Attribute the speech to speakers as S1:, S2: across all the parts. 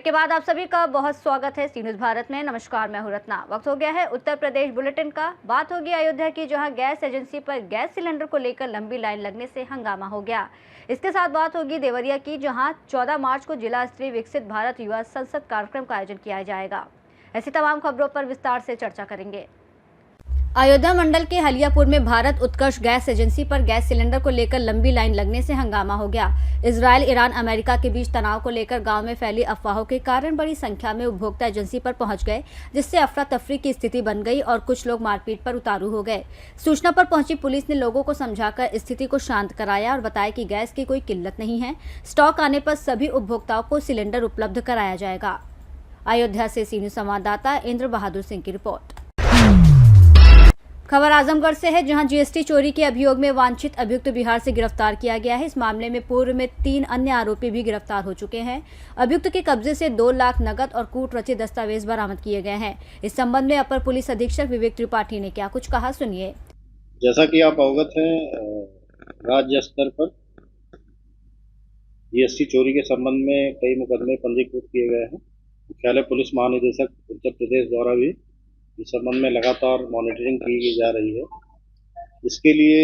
S1: के बाद आप सभी का बहुत स्वागत है सी न्यूज़ भारत में। नमस्कार, मैं हूं रत्ना। वक्त हो गया है उत्तर प्रदेश बुलेटिन का। बात होगी अयोध्या की, जहां गैस एजेंसी पर गैस सिलेंडर को लेकर लंबी लाइन लगने से हंगामा हो गया। इसके साथ बात होगी देवरिया की, जहां 14 मार्च को जिला स्तरीय विकसित भारत युवा संसद कार्यक्रम का आयोजन किया जाएगा। ऐसी तमाम खबरों पर विस्तार से चर्चा करेंगे। अयोध्या मंडल के हलियापुर में भारत उत्कर्ष गैस एजेंसी पर गैस सिलेंडर को लेकर लंबी लाइन लगने से हंगामा हो गया। इजराइल, ईरान, अमेरिका के बीच तनाव को लेकर गांव में फैली अफवाहों के कारण बड़ी संख्या में उपभोक्ता एजेंसी पर पहुंच गए, जिससे अफरा तफरी की स्थिति बन गई और कुछ लोग मारपीट पर उतारू हो गए। सूचना पर पहुंची पुलिस ने लोगों को समझाकर स्थिति को शांत कराया और बताया कि गैस की कोई किल्लत नहीं है। स्टॉक आने पर सभी उपभोक्ताओं को सिलेंडर उपलब्ध कराया जाएगा। अयोध्या से सी न्यूज़ संवाददाता इंद्र बहादुर सिंह की रिपोर्ट। खबर आजमगढ़ से है, जहां जीएसटी चोरी के अभियोग में वांछित अभियुक्त बिहार से गिरफ्तार किया गया है। इस मामले में पूर्व में 3 अन्य आरोपी भी गिरफ्तार हो चुके हैं। अभियुक्त के कब्जे से 2 लाख नकद और कूट रचित दस्तावेज बरामद किए गए हैं। इस संबंध में अपर पुलिस अधीक्षक विवेक त्रिपाठी ने क्या कुछ कहा, सुनिए।
S2: जैसा कि आप अवगत हैं, राज्य स्तर पर जीएसटी चोरी के संबंध में कई मुकदमे पंजीकृत किए गए हैं। मुख्यालय पुलिस महानिदेशक उत्तर प्रदेश द्वारा भी इस संबंध में लगातार मॉनिटरिंग की जा रही है। इसके लिए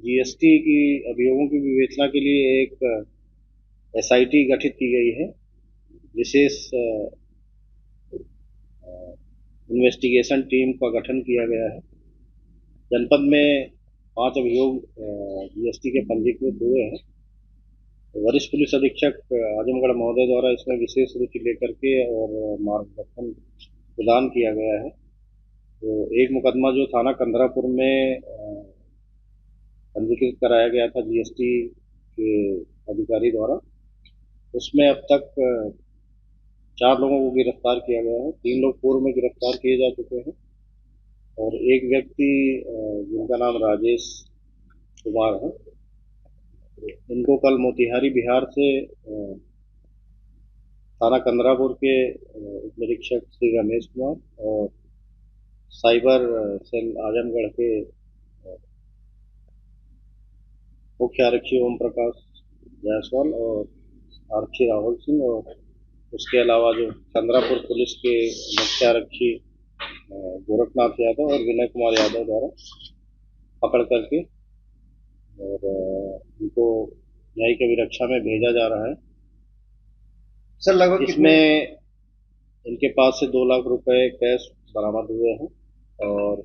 S2: जीएसटी की अभियोगों की विवेचना के लिए एक एसआईटी गठित की गई है। विशेष इन्वेस्टिगेशन टीम का गठन किया गया है। जनपद में 5 अभियोग जीएसटी के पंजीकृत हुए हैं। वरिष्ठ पुलिस अधीक्षक आजमगढ़ महोदय द्वारा इसमें विशेष रुचि लेकर के और मार्गदर्शन प्रदान किया गया है। तो एक मुकदमा जो थाना कंदरापुर में पंजीकृत कराया गया था जीएसटी के अधिकारी द्वारा, उसमें अब तक 4 लोगों को गिरफ्तार किया गया है। 3 लोग पूर्व में गिरफ्तार किए जा चुके हैं और एक व्यक्ति जिनका नाम राजेश कुमार है, इनको कल मोतिहारी बिहार से थाना कंदरापुर के उप निरीक्षक श्री रमेश कुमार और साइबर सेल आजमगढ़ के मुख्य आरक्षी ओम प्रकाश जायसवाल और आरक्षी राहुल सिंह और उसके अलावा जो चंद्रापुर पुलिस के मुख्य आरक्षी गोरखनाथ यादव और विनय कुमार यादव द्वारा पकड़ करके और इनको न्यायिक अभिरक्षा में भेजा जा रहा है।
S3: सर, लगभग
S2: इसमें इनके पास से 2 लाख रुपए कैश बरामद हुए हैं और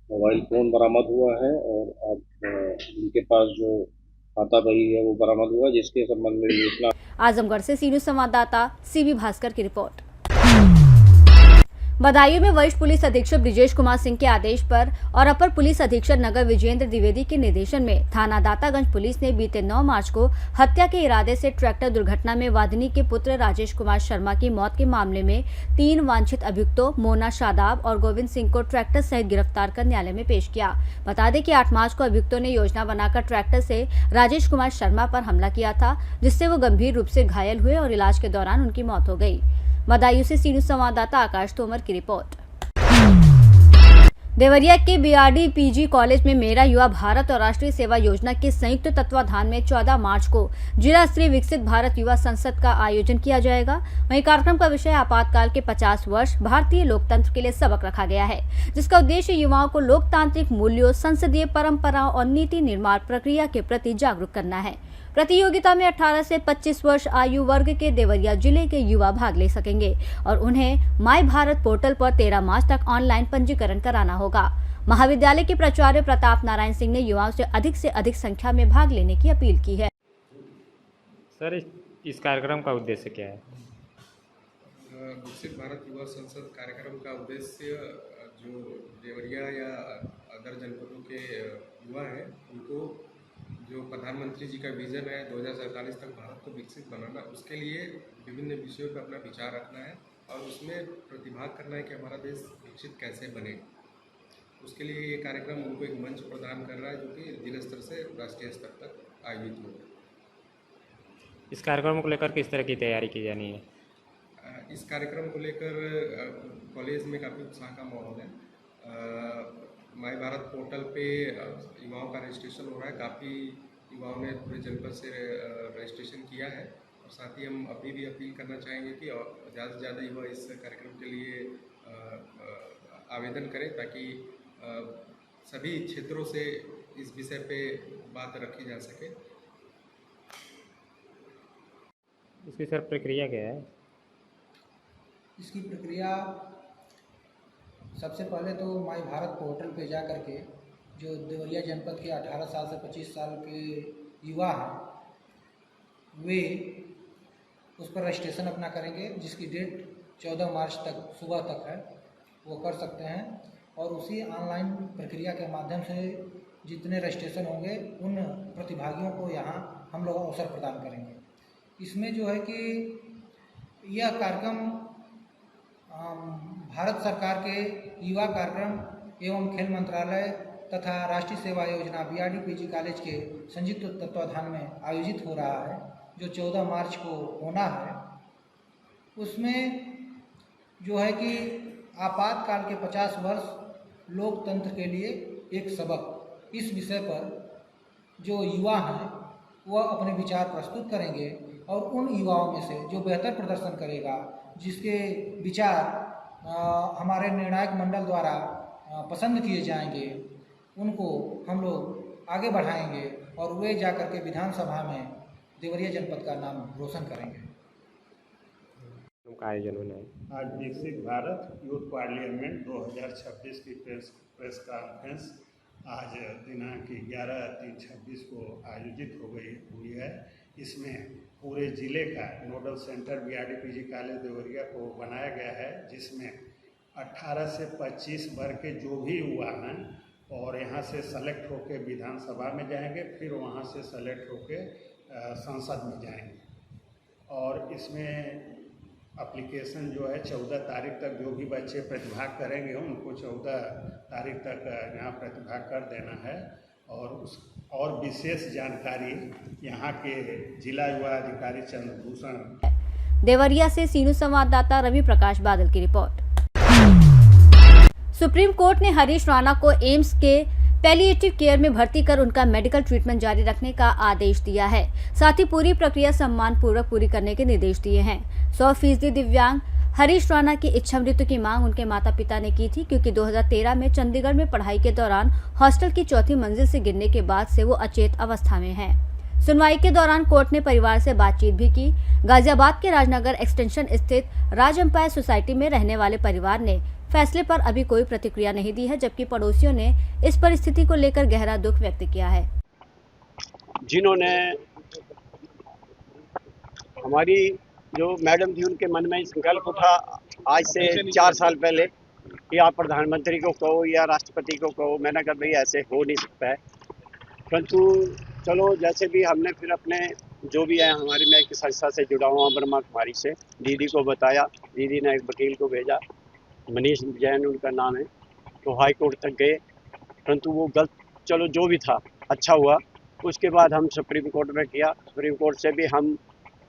S2: मोबाइल फोन बरामद हुआ है और अब इनके पास जो खाता बही है वो बरामद हुआ, जिसके संबंध में विवेचना।
S1: आजमगढ़ से सी न्यूज़ संवाददाता सीबी भास्कर की रिपोर्ट। बदायूं में वरिष्ठ पुलिस अधीक्षक ब्रिजेश कुमार सिंह के आदेश पर और अपर पुलिस अधीक्षक नगर विजेंद्र द्विवेदी के निर्देशन में थाना दातागंज पुलिस ने बीते 9 मार्च को हत्या के इरादे से ट्रैक्टर दुर्घटना में वादिनी के पुत्र राजेश कुमार शर्मा की मौत के मामले में 3 वांछित अभियुक्तों मोना शादाब और गोविंद सिंह को ट्रैक्टर सहित गिरफ्तार कर न्यायालय में पेश किया। बता दें कि 8 मार्च को अभियुक्तों ने योजना बनाकर ट्रैक्टर से राजेश कुमार शर्मा पर हमला किया था, जिससे वो गंभीर रूप से घायल हुए और इलाज के दौरान उनकी मौत हो गई। बदायूं से सी न्यूज़ संवाददाता आकाश तोमर की रिपोर्ट। देवरिया के बीआरडी पीजी कॉलेज में मेरा युवा भारत और राष्ट्रीय सेवा योजना के संयुक्त तत्वाधान में 14 मार्च को जिला स्तरीय विकसित भारत युवा संसद का आयोजन किया जाएगा। वहीं कार्यक्रम का विषय आपातकाल के 50 वर्ष भारतीय लोकतंत्र के लिए सबक रखा गया है, जिसका उद्देश्य युवाओं को लोकतांत्रिक मूल्यों, संसदीय परंपराओं और नीति निर्माण प्रक्रिया के प्रति जागरूक करना है। प्रतियोगिता में 18 से 25 वर्ष आयु वर्ग के देवरिया जिले के युवा भाग ले सकेंगे और उन्हें माई भारत पोर्टल पर 13 मार्च तक ऑनलाइन पंजीकरण कराना होगा। महाविद्यालय के प्राचार्य प्रताप नारायण सिंह ने युवाओं से अधिक संख्या में भाग लेने की अपील की है।
S4: सर, इस कार्यक्रम का उद्देश्य क्या है?
S3: विकसित भारत युवा संसद कार्यक्रम का उद्देश्य जो देवरिया या अदर जनपदों के युवा हैं, उनको जो प्रधानमंत्री जी का विजन है 2047 तक भारत को विकसित बनाना, उसके लिए विभिन्न विषयों पर अपना विचार रखना है और उसमें प्रतिभाग करना है कि हमारा देश विकसित कैसे बने। उसके लिए ये कार्यक्रम उनको एक मंच प्रदान कर रहा है, जो कि जिला स्तर से राष्ट्रीय स्तर तक आयोजित होगा।
S4: इस कार्यक्रम को लेकर किस तरह की तैयारी की जानी है?
S3: इस कार्यक्रम को लेकर कॉलेज में काफ़ी उत्साह का माहौल है। माई भारत पोर्टल पे युवाओं का रजिस्ट्रेशन हो रहा है। काफ़ी युवाओं ने पूरे जनपद से रजिस्ट्रेशन किया है और साथ ही हम अभी भी अपील करना चाहेंगे कि ज़्यादा से ज़्यादा युवा इस कार्यक्रम के लिए आवेदन करें, ताकि सभी क्षेत्रों से इस विषय पे बात रखी जा सके।
S4: इसकी सर प्रक्रिया क्या है?
S5: इसकी प्रक्रिया सबसे पहले तो माई भारत पोर्टल पे जा कर के जो देवरिया जनपद के 18 साल से 25 साल के युवा हैं वे उस पर रजिस्ट्रेशन अपना करेंगे, जिसकी डेट 14 मार्च तक सुबह तक है, वो कर सकते हैं। और उसी ऑनलाइन प्रक्रिया के माध्यम से जितने रजिस्ट्रेशन होंगे उन प्रतिभागियों को यहाँ हम लोग अवसर प्रदान करेंगे। इसमें जो है कि यह कार्यक्रम भारत सरकार के युवा कार्यक्रम एवं खेल मंत्रालय तथा राष्ट्रीय सेवा योजना BRD-PG कॉलेज के संयुक्त तत्वाधान में आयोजित हो रहा है, जो 14 मार्च को होना है। उसमें जो है कि आपातकाल के 50 वर्ष लोकतंत्र के लिए एक सबक, इस विषय पर जो युवा हैं वह अपने विचार प्रस्तुत करेंगे और उन युवाओं में से जो बेहतर प्रदर्शन करेगा, जिसके विचार हमारे निर्णायक मंडल द्वारा पसंद किए जाएंगे, उनको हम लोग आगे बढ़ाएंगे और वे जाकर के विधानसभा में देवरिया जनपद का नाम रोशन करेंगे।
S4: का आयोजन होना है
S6: आज विकसित भारत यूथ पार्लियामेंट 2026 की प्रेस कॉन्फ्रेंस आज दिनांक 11/3/26 को आयोजित हुई है। इसमें पूरे ज़िले का nodal centre BRD-PG college Deoria को बनाया गया है, जिसमें 18 से 25 वर्ग के जो भी युवा हैं और यहाँ से सेलेक्ट होके विधानसभा में जाएंगे, फिर वहाँ से सेलेक्ट होके संसद में जाएंगे। और इसमें एप्लीकेशन जो है 14 तारीख तक जो भी बच्चे प्रतिभाग करेंगे उनको 14 तारीख तक यहाँ प्रतिभाग कर देना है। और विशेष जानकारी यहाँ के जिला युवा अधिकारी चंद्रभूषण।
S1: देवरिया से सीनू संवाददाता रवि प्रकाश बादल की रिपोर्ट। सुप्रीम कोर्ट ने हरीश राणा को एम्स के पैलिएटिव केयर में भर्ती कर उनका मेडिकल ट्रीटमेंट जारी रखने का आदेश दिया है। साथ ही पूरी प्रक्रिया सम्मानपूर्वक पूरी करने के निर्देश दिए हैं। 100% दिव्यांग हरीश राणा की इच्छा मृत्यु की मांग उनके माता पिता ने की थी, क्योंकि 2013 में चंडीगढ़ में पढ़ाई के दौरान हॉस्टल की 4थी मंजिल से गिरने के बाद से वो अचेत अवस्था में हैं। सुनवाई के दौरान कोर्ट ने परिवार से बातचीत भी की। गाजियाबाद के राजनगर एक्सटेंशन स्थित राज एम्पायर सोसाइटी में रहने वाले परिवार ने फैसले पर अभी कोई प्रतिक्रिया नहीं दी है, जबकि पड़ोसियों ने इस परिस्थिति को लेकर गहरा दुख व्यक्त किया है।
S7: जिन्होंने हमारी जो मैडम थी उनके मन में संकल्प उठा आज से 4 साल पहले कि आप प्रधानमंत्री को कहो या राष्ट्रपति को कहो, मैंने कहा भाई ऐसे हो नहीं सकता है। परंतु चलो जैसे भी हमने फिर अपने जो भी है हमारी मैं एक संस्था से जुड़ा हुआ ब्रह्मा कुमारी से दीदी को बताया, दीदी ने एक वकील को भेजा, मनीष जैन उनका नाम है, तो हाई कोर्ट तक गए, परंतु वो गलत, चलो जो भी था अच्छा हुआ। उसके बाद हम सुप्रीम कोर्ट में किया। सुप्रीम कोर्ट से भी हम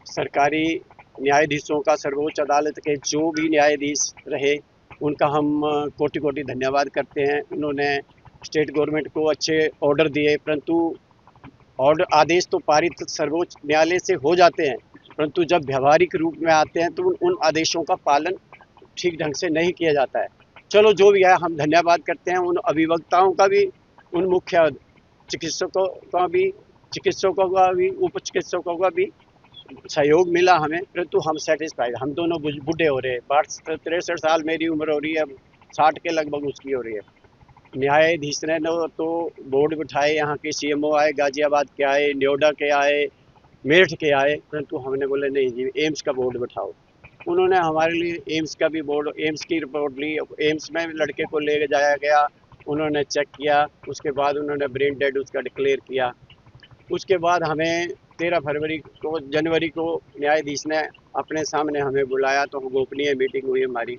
S7: सरकारी न्यायाधीशों का, सर्वोच्च अदालत के जो भी न्यायाधीश रहे उनका हम कोटि कोटि धन्यवाद करते हैं। उन्होंने स्टेट गवर्नमेंट को अच्छे ऑर्डर दिए, परंतु ऑर्डर आदेश तो पारित सर्वोच्च न्यायालय से हो जाते हैं, परंतु जब व्यवहारिक रूप में आते हैं तो उन आदेशों का पालन ठीक ढंग से नहीं किया जाता है। चलो जो भी है हम धन्यवाद करते हैं उन अभिवक्ताओं का भी, उन मुख्य चिकित्सकों का भी, उप चिकित्सकों का भी सहयोग मिला हमें, परंतु हम सेटिस्फाइड। हम दोनों बूढ़े हो रहे हैं, 63 साल मेरी उम्र हो रही है, 60 के लगभग उसकी हो रही है। न्यायाधीश ने तो बोर्ड बिठाए, यहाँ के CMO आए, गाजियाबाद के आए, नोएडा के आए, मेरठ के आए, परंतु हमने बोले नहीं जी एम्स का बोर्ड बिठाओ। उन्होंने हमारे लिए एम्स का भी बोर्ड, एम्स की रिपोर्ट ली। एम्स में लड़के को ले जाया गया, उन्होंने चेक किया, उसके बाद उन्होंने ब्रेन डेड उसका डिक्लेयर किया। उसके बाद हमें 13 जनवरी को न्यायाधीश ने अपने सामने हमें बुलाया, तो गोपनीय मीटिंग हुई हमारी।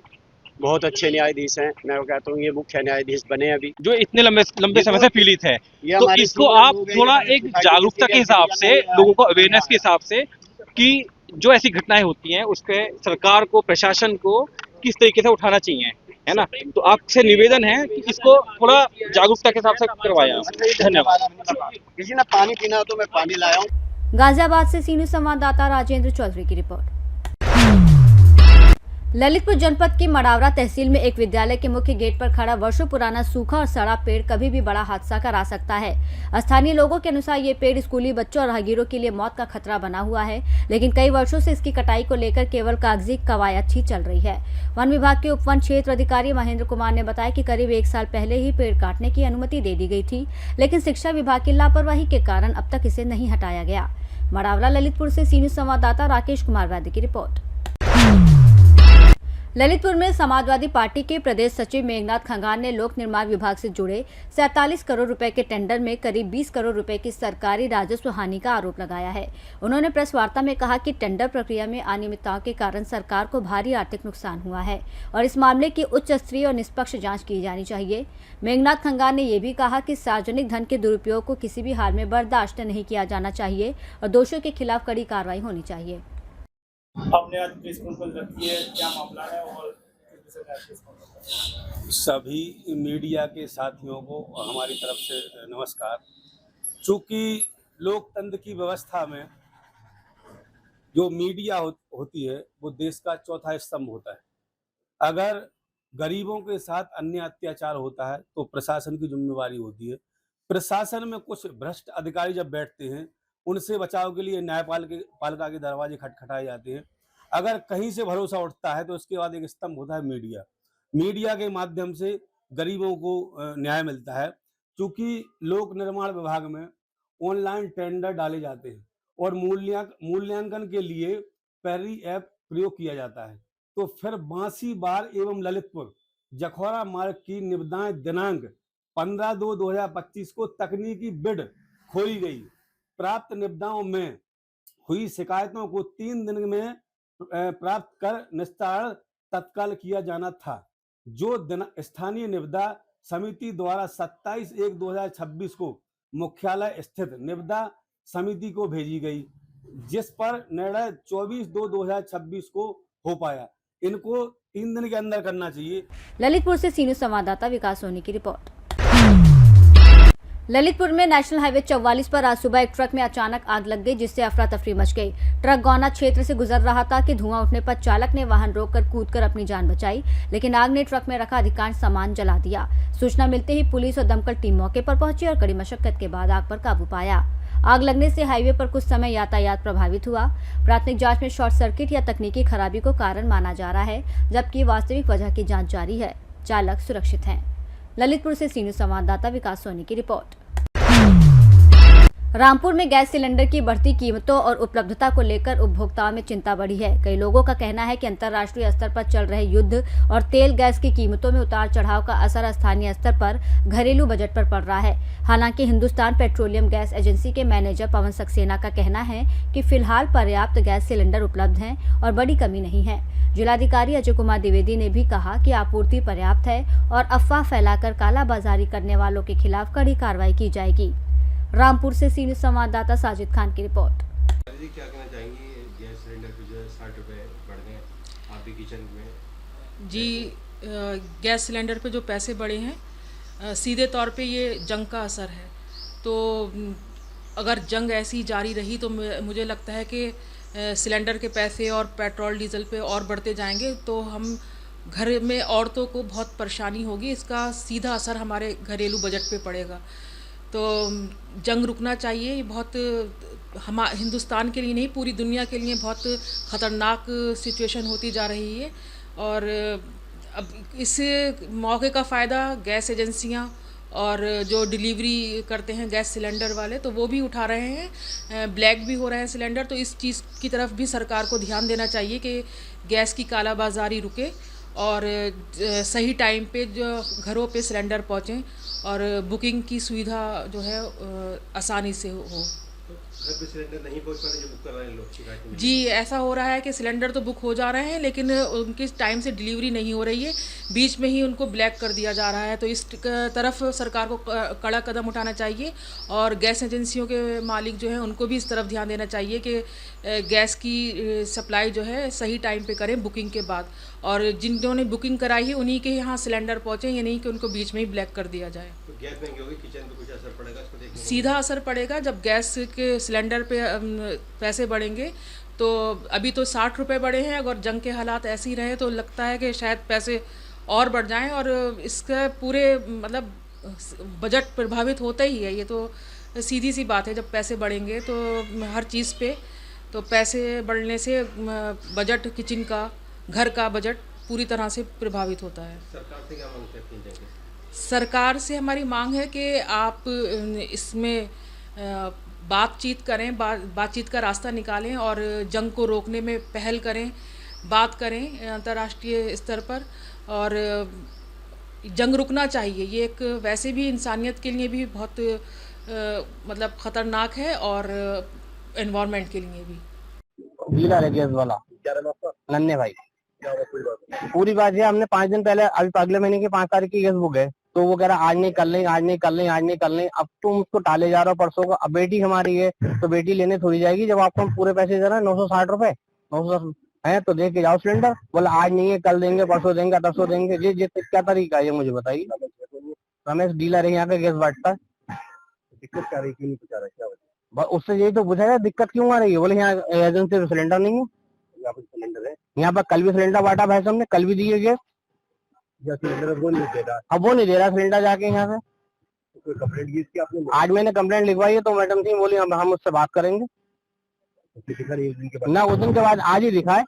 S7: बहुत अच्छे न्यायाधीश हैं, मैं कहता हूँ ये मुख्य न्यायाधीश बने अभी,
S8: जो इतने लंबे समय से पीड़ित है, तो इसको आप थोड़ा एक जागरूकता के हिसाब से, लोगों को अवेयरनेस के हिसाब से कि जो ऐसी घटनाएं होती हैं उस पर सरकार को, प्रशासन को किस तरीके से उठाना चाहिए, है ना। तो आपसे निवेदन है कि इसको थोड़ा जागरूकता के हिसाब से करवाया। धन्यवाद।
S7: किसी ने पानी पीना हो तो मैं पानी लाया हूँ।
S1: गाजियाबाद से सीनू संवाददाता राजेंद्र चौधरी की रिपोर्ट। ललितपुर जनपद की मडावरा तहसील में एक विद्यालय के मुख्य गेट पर खड़ा वर्षों पुराना सूखा और सड़ा पेड़ कभी भी बड़ा हादसा करा सकता है। स्थानीय लोगों के अनुसार ये पेड़ स्कूली बच्चों और राहगीरों के लिए मौत का खतरा बना हुआ है, लेकिन कई वर्षों से इसकी कटाई को लेकर केवल कागजी कवायद ही चल रही है। वन विभाग के उपवन क्षेत्र अधिकारी महेंद्र कुमार ने बताया कि करीब 1 साल पहले ही पेड़ काटने की अनुमति दे दी गई थी, लेकिन शिक्षा विभाग की लापरवाही के कारण अब तक इसे नहीं हटाया गया। मडावरा ललितपुर से सीनियर संवाददाता राकेश कुमार वैद्य की रिपोर्ट। ललितपुर में समाजवादी पार्टी के प्रदेश सचिव मेघनाथ खंगान ने लोक निर्माण विभाग से जुड़े 47 करोड़ रुपए के टेंडर में करीब 20 करोड़ रुपए की सरकारी राजस्व हानि का आरोप लगाया है। उन्होंने प्रेस वार्ता में कहा कि टेंडर प्रक्रिया में अनियमितताओं के कारण सरकार को भारी आर्थिक नुकसान हुआ है और इस मामले की उच्च स्तरीय और निष्पक्ष जांच की जानी चाहिए। मेघनाथ खंगान ने यह भी कहा कि सार्वजनिक धन के दुरुपयोग को किसी भी हाल में बर्दाश्त नहीं किया जाना चाहिए और दोषियों के खिलाफ कड़ी कार्रवाई होनी चाहिए।
S9: आपने आज प्रेस कॉन्फ्रेंस रखी है, क्या मामला है और
S10: सभी मीडिया के साथियों को हमारी तरफ से नमस्कार। चूँकि लोकतंत्र की व्यवस्था में जो मीडिया होती है वो देश का चौथा स्तंभ होता है। अगर गरीबों के साथ अन्य अत्याचार होता है तो प्रशासन की जिम्मेवारी होती है। प्रशासन में कुछ भ्रष्ट अधिकारी जब बैठते हैं उनसे बचाव के लिए न्यायपालिका के दरवाजे खटखटाए जाते हैं। अगर कहीं से भरोसा उठता है तो उसके बाद एक स्तंभ होता है मीडिया। मीडिया के माध्यम से गरीबों को न्याय मिलता है। क्योंकि लोक निर्माण विभाग में ऑनलाइन टेंडर डाले जाते हैं और मूल्यांकन के लिए पैरी ऐप प्रयोग किया जाता है, तो फिर बांसीवार एवं ललितपुर जखौरा मार्ग की निविदाएं दिनांक 15/2/2025 को तकनीकी बिड खोली गई। प्राप्त निविदाओं में हुई शिकायतों को 3 दिन में प्राप्त कर निस्तारण तत्काल किया जाना था, जो स्थानीय निविदा समिति द्वारा 27/1/2026 को मुख्यालय स्थित निविदा समिति को भेजी गई, जिस पर निर्णय 24/2/2026 को हो पाया। इनको 3 दिन के अंदर करना चाहिए।
S1: ललितपुर से सीनियर संवाददाता विकास सोनी की रिपोर्ट। ललितपुर में नेशनल हाईवे 44 पर आज सुबह एक ट्रक में अचानक आग लग गई, जिससे अफरा तफरी मच गई। ट्रक गौना क्षेत्र से गुजर रहा था कि धुआं उठने पर चालक ने वाहन रोककर कूदकर अपनी जान बचाई, लेकिन आग ने ट्रक में रखा अधिकांश सामान जला दिया। सूचना मिलते ही पुलिस और दमकल टीम मौके पर पहुंची और कड़ी मशक्कत के बाद आग पर काबू पाया। आग लगने से हाईवे पर कुछ समय यातायात प्रभावित हुआ। प्राथमिक जांच में शॉर्ट सर्किट या तकनीकी खराबी को कारण माना जा रहा है, जबकि वास्तविक वजह की जाँच जारी है। चालक सुरक्षित है। ललितपुर से सीनियर संवाददाता विकास सोनी की रिपोर्ट। रामपुर में गैस सिलेंडर की बढ़ती कीमतों और उपलब्धता को लेकर उपभोक्ताओं में चिंता बढ़ी है। कई लोगों का कहना है कि अंतर्राष्ट्रीय स्तर पर चल रहे युद्ध और तेल गैस की कीमतों में उतार चढ़ाव का असर स्थानीय स्तर पर घरेलू बजट पर पड़ रहा है। हालांकि हिंदुस्तान पेट्रोलियम गैस एजेंसी के मैनेजर पवन सक्सेना का कहना है कि फिलहाल पर्याप्त गैस सिलेंडर उपलब्ध हैं और बड़ी कमी नहीं है। जिलाधिकारी अजय कुमार द्विवेदी ने भी कहा कि आपूर्ति पर्याप्त है और अफवाह फैलाकर कालाबाजारी करने वालों के खिलाफ कड़ी कार्रवाई की जाएगी। रामपुर से सीनियर संवाददाता साजिद खान की रिपोर्ट।
S3: जी, क्या कहना चाहेंगी, गैस सिलेंडर पे जो है 60 रुपये बढ़ गए आपके किचन में?
S11: जी, गैस सिलेंडर पे जो पैसे बढ़े हैं, सीधे तौर पे ये जंग का असर है। तो अगर जंग ऐसी जारी रही तो मुझे लगता है कि सिलेंडर के पैसे और पेट्रोल डीजल पे और बढ़ते जाएंगे, तो हम घर में औरतों को बहुत परेशानी होगी। इसका सीधा असर हमारे घरेलू बजट पे पड़ेगा। तो जंग रुकना चाहिए। ये बहुत हिंदुस्तान के लिए नहीं, पूरी दुनिया के लिए बहुत ख़तरनाक सिचुएशन होती जा रही है। और अब इस मौके का फ़ायदा गैस एजेंसियां और जो डिलीवरी करते हैं गैस सिलेंडर वाले, तो वो भी उठा रहे हैं। ब्लैक भी हो रहे हैं सिलेंडर। तो इस चीज़ की तरफ भी सरकार को ध्यान देना चाहिए कि गैस की कालाबाजारी रुके और सही टाइम पे जो घरों पे सिलेंडर पहुँचें और बुकिंग की सुविधा जो है आसानी से हो।
S3: घर पे सिलेंडर नहीं पहुंच पा रहे जो बुक कर रहे हैं लोग?
S11: जी, ऐसा हो रहा है कि सिलेंडर तो बुक हो जा रहे हैं, लेकिन उनके टाइम से डिलीवरी नहीं हो रही है, बीच में ही उनको ब्लैक कर दिया जा रहा है। तो इस तरफ सरकार को कड़ा कदम उठाना चाहिए और गैस एजेंसियों के मालिक जो हैं उनको भी इस तरफ ध्यान देना चाहिए कि गैस की सप्लाई जो है सही टाइम पे करें बुकिंग के बाद, और जिन्होंने बुकिंग कराई है उन्हीं के यहाँ सिलेंडर पहुँचे, ये नहीं कि उनको बीच में ही ब्लैक कर दिया जाए।
S3: तो गैस महंगी होगी, किचन पे कुछ असर पड़ेगा इसको?
S11: सीधा असर पड़ेगा जब गैस के सिलेंडर पे पैसे बढ़ेंगे। तो अभी तो 60 रुपये बढ़े हैं, अगर जंग के हालात ऐसे ही रहे तो लगता है कि शायद पैसे और बढ़ जाएं, और इसका पूरे मतलब बजट प्रभावित होता ही है। ये तो सीधी सी बात है, जब पैसे बढ़ेंगे तो हर चीज़ पे तो पैसे बढ़ने से बजट, किचन का, घर का बजट पूरी तरह से प्रभावित होता है।
S3: सरकार से क्या मांग करती हैं?
S11: सरकार से हमारी मांग है कि आप इसमें बातचीत करें, बातचीत का रास्ता निकालें और जंग को रोकने में पहल करें, बात करें अंतर्राष्ट्रीय स्तर पर। और जंग रुकना चाहिए। ये एक वैसे भी इंसानियत के लिए भी बहुत मतलब ख़तरनाक है, और एनवायरनमेंट के लिए भी।
S12: गीला है गैस वाला। क्या नाम आपका? नन्हे भाई। पूरी बात है, हमने 5 दिन पहले, अभी अगले महीने की 5 तारीख की गैस बुक है, तो वो कह रहा आज नहीं कल नहीं, आज नहीं कल नहीं, आज नहीं कल नहीं। अब तुम उसको टाले जा रहे हो परसों को। अब बेटी हमारी है तो बेटी लेने थोड़ी जाएगी जब आपको हम पूरे पैसे दे रहे हैं। 960 रुपए 900 है तो दे के जाओ सिलेंडर। बोला आज नहीं है, कल देंगे, परसों देंगे, तरसों देंगे। ये क्या तरीका है, ये मुझे बताइए। रमेश डीलर है यहाँ पे, गैस बांटता है। दिक्कत क्या रही, क्यों नहीं पहुंचा रहा, क्या वजह? उससे यही तो पूछा है दिक्कत क्यों आ रही है। बोले यहाँ एजेंसी में सिलेंडर नहीं है। यहाँ पे सिलेंडर है, यहाँ पर कल भी सिलेंडर बांटा भाई साहब ने, कल भी दिए गैस। सिलेंडर वो नहीं दे रहा, अब वो नहीं दे रहा सिलेंडर जाके यहाँ से। तो कंप्लेंट की इसकी आपने? आज मैंने कंप्लेंट लिखवाई है, तो मैडम थी बोली हम उससे बात करेंगे। ना उस दिन के बाद आज ही दिखा है।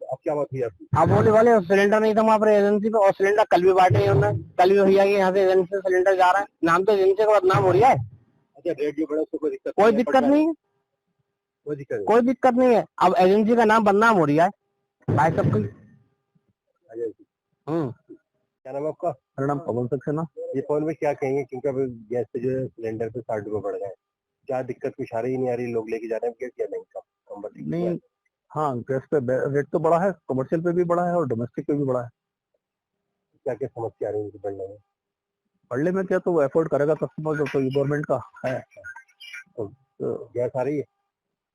S12: अब क्या बात हुई आपकी? अब बोले सिलेंडर नहीं था वहाँ पर एजेंसी पे, और सिलेंडर कल भी बांटे हैं, कल भी भैया के यहाँ से एजेंसी से सिलेंडर जा रहा है। नाम तो एजेंसी का बदनाम हो रहा है। अच्छा, रेट जो बढ़ा उसको कोई दिक्कत नहीं है, कोई दिक्कत नहीं है। अब एजेंसी का नाम बदनाम हो रहा है भाई सब की। क्या नाम है आपका? मेरा नाम पवन सक्सेना। ये पवन भाई क्या कहेंगे, क्योंकि अब गैस पे जो है सिलेंडर पे 60 रुपए बढ़ गए, क्या दिक्कत कुछ आ रही नहीं आ रही? लोग लेके जा रहे हैं गैस या नहीं? नहीं, हाँ गैस पे रेट तो बढ़ा है, कमर्शियल पे भी बढ़ा है और डोमेस्टिक पे भी बढ़ा है। क्या क्या समस्या आ रही है बढ़ने में? बढ़ने में क्या, तो वो एफोर्ड करेगा कस्टमर, तो गवर्नमेंट का है। तो गैस आ रही है,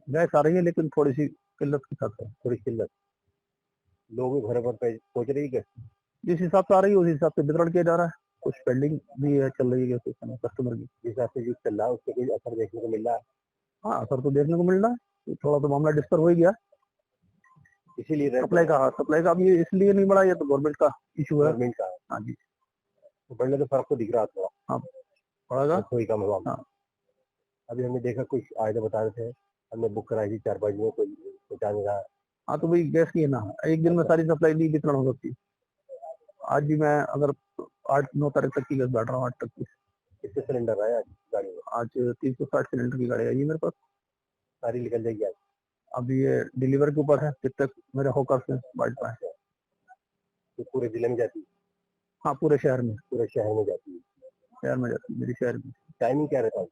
S12: गैस आ रही है, लेकिन थोड़ी सी किल्लत के साथ है। थोड़ी किल्लत, लोगों के घर पर पहुंच रही है। जिस हिसाब से आ रही है उस हिसाब से वितरण किया जा रहा है। कुछ पेंडिंग भी है, चल रही है कस्टमर की। जिस हिसाब से यूज चल रहा है उससे कोई असर देखने को मिल रहा है? हाँ, असर तो देखने को मिल रहा है। थोड़ा तो मामला डिस्टर्ब हो गया, इसीलिए सप्लाई का अब ये इसलिए नहीं बढ़ा, ये तो गवर्नमेंट का इशू है। गवर्नमेंट का, हाँ जी। तो बढ़ने तो फर्क तो दिख रहा था। हाँ, बढ़ेगा, कोई कम हुआ। हाँ, अभी हमने देखा कुछ आयदा बता रहे थे, हमने बुक कराई थी 4-5 दिन, कोई पहुंचा नहीं रहा। हाँ, तो भाई गैस की है ना, एक दिन में सारी सप्लाई नहीं वितरण हो सकती। आज भी मैं अगर 8-9 तारीख तक की गैस बांट रहा हूँ, 8 तक की। कितने सिलेंडर आए आज गाड़ी में? आज 360 सिलेंडर की गाड़ी आई है मेरे पास। सारी निकल जाएगी आज? अभी ये डिलीवर के ऊपर है, कित तक मेरे होकर से बांटता है। तो पूरे जिले में जाती है? हाँ, पूरे शहर में जाती है। शहर में जाती है, मेरी शहर में। टाइमिंग क्या रहता है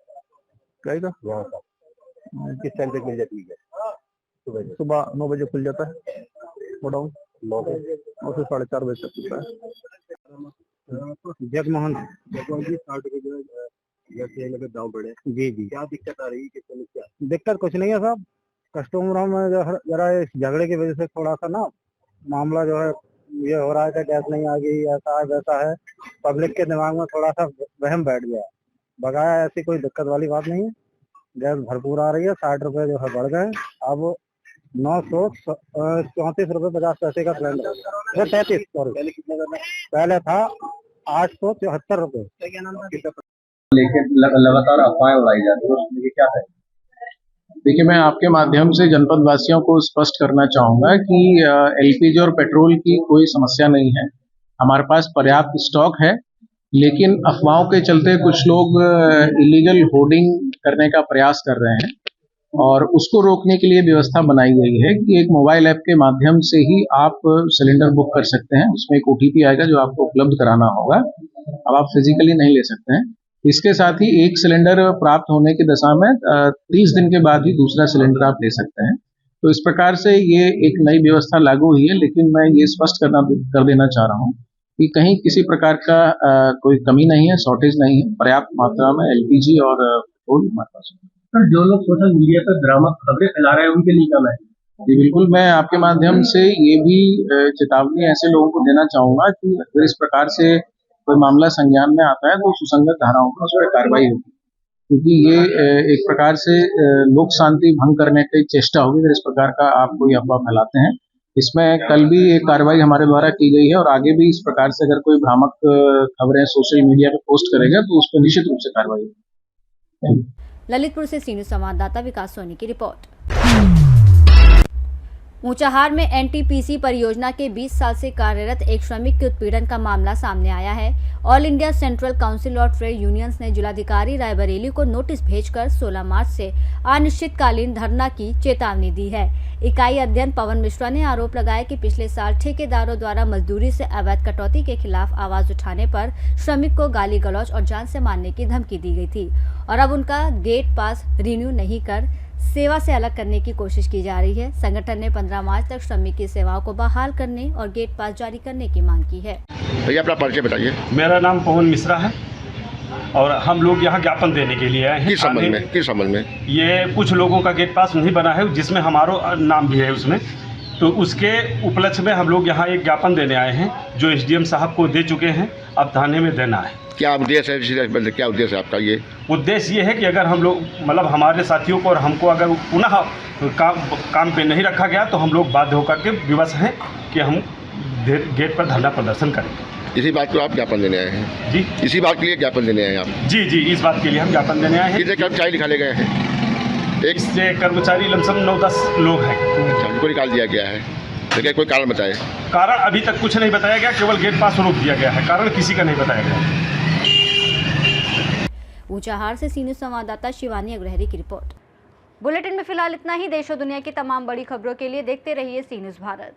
S12: क्या का यहाँ का? किस टाइम तक मिल जाती है? सुबह 9 बजे खुल जाता है, गोडाउन 9 से 4:30 बजे तक खुलता है। जगमोहन जी, 60 रुपये दाम बढ़े। जी जी, क्या दिक्कत आ रही है? किस समस्या? दिक्कत कुछ नहीं है साहब, कस्टमरों में जरा इस झगड़े की वजह से थोड़ा सा ना मामला जो है ये हो रहा है कि गैस नहीं आ गई, ऐसा है वैसा है। पब्लिक के दिमाग में थोड़ा सा वहम बैठ गया। बकाया ऐसी कोई दिक्कत वाली बात नहीं है, गैस भरपूर आ रही है। 60 रुपये जो है बढ़ गए, अब 934 रुपये 50 पैसे का सिलेंडर, 33 सॉरी, पहले था 874 रुपये।
S13: लेकिन लगातार अफवाहें उड़ाई जाती है, उसमें क्या है? देखिए, मैं आपके माध्यम से जनपद वासियों को स्पष्ट करना चाहूँगा कि एलपीजी और पेट्रोल की कोई समस्या नहीं है। हमारे पास पर्याप्त स्टॉक है, लेकिन अफवाहों के चलते कुछ लोग इलीगल होर्डिंग करने का प्रयास कर रहे हैं, और उसको रोकने के लिए व्यवस्था बनाई गई है कि एक मोबाइल ऐप के माध्यम से ही आप सिलेंडर बुक कर सकते हैं। उसमें एक ओटीपी आएगा जो आपको उपलब्ध कराना होगा। अब आप फिजिकली नहीं ले सकते हैं। इसके साथ ही एक सिलेंडर प्राप्त होने की दशा में 30 दिन के बाद ही दूसरा सिलेंडर आप ले सकते हैं। तो इस प्रकार से ये एक नई व्यवस्था लागू हुई है, लेकिन मैं ये स्पष्ट कर देना चाह रहा हूँ कि कहीं किसी प्रकार का कोई कमी नहीं है, शॉर्टेज नहीं है। पर्याप्त मात्रा में एलपीजी और पेट्रोल हमारे पास है।
S14: सर, जो लोग सोशल मीडिया पर भ्रामक खबरें फैला रहे हैं उनके लिए क्या है?
S13: जी बिल्कुल, मैं आपके माध्यम से ये भी चेतावनी ऐसे लोगों को देना चाहूंगा कि अगर इस प्रकार से कोई मामला संज्ञान में आता है तो सुसंगत धाराओं पर उस पर कार्रवाई होगी। क्योंकि ये एक प्रकार से लोक शांति भंग करने की चेष्टा होगी अगर इस प्रकार का आप कोई अफवाह फैलाते हैं। इसमें कल भी एक कार्रवाई हमारे द्वारा की गई है और आगे भी इस प्रकार से अगर कोई भ्रामक खबरें सोशल मीडिया पर पोस्ट करेगा तो उस पर निश्चित रूप से कार्रवाई होगी।
S1: ललितपुर से सीनियर संवाददाता विकास सोनी की रिपोर्ट। ऊंचाहार में एनटीपीसी परियोजना के 20 साल से कार्यरत एक श्रमिक के उत्पीड़न का मामला सामने आया है। All India central council of trade unions ने जिलाधिकारी रायबरेली को नोटिस भेजकर 16 मार्च से अनिश्चितकालीन धरना की चेतावनी दी है। इकाई अध्यक्ष पवन मिश्रा ने आरोप लगाया कि पिछले साल ठेकेदारों द्वारा मजदूरी से अवैध कटौती के खिलाफ आवाज उठाने पर श्रमिक को गाली गलौज और जान से मारने की धमकी दी गई थी और अब उनका गेट पास रिन्यू नहीं कर सेवा से अलग करने की कोशिश की जा रही है। संगठन ने 15 मार्च तक श्रमिक की सेवाओं को बहाल करने और गेट पास जारी करने की मांग की है।
S15: भैया अपना परिचय बताइए।
S16: मेरा नाम पवन मिश्रा है और हम लोग यहाँ ज्ञापन देने के लिए आए हैं।
S15: किस संबंध में?
S16: ये कुछ लोगों का गेट पास नहीं बना है जिसमें हमारा नाम भी है उसमें, तो उसके उपलक्ष्य में हम लोग यहाँ एक ज्ञापन देने आए हैं जो एसडीएम साहब को दे चुके हैं, अब थाने में देना है।
S15: क्या उद्देश्य है? क्या उद्देश्य है आपका? ये
S16: उद्देश्य ये है कि अगर हम लोग मतलब हमारे साथियों को और हमको अगर पुनः काम पे नहीं रखा गया तो हम लोग बाध्य होकर के विवश हैं कि हम गेट पर धरना प्रदर्शन करेंगे।
S15: इसी बात को आप ज्ञापन देने आए हैं?
S16: जी,
S15: इसी बात के लिए ज्ञापन देने आए हैं आप?
S16: जी, इस बात के लिए हम ज्ञापन देने आए हैं।
S15: कितने कर्मचारी निकाले गए हैं?
S16: एक से कर्मचारी लमसम 9-10 लोग हैं।
S15: अच्छा, उनको निकाल दिया गया है, लेकिन कोई कारण बताए?
S16: कारण अभी तक कुछ नहीं बताया गया, केवल गेट पास रोक दिया गया है, कारण किसी का नहीं बताया गया।
S1: ऊंचाहार से सीनियर संवाददाता शिवानी अग्रहरी की रिपोर्ट। बुलेटिन में फिलहाल इतना ही। देश और दुनिया की तमाम बड़ी खबरों के लिए देखते रहिए सी न्यूज़ भारत।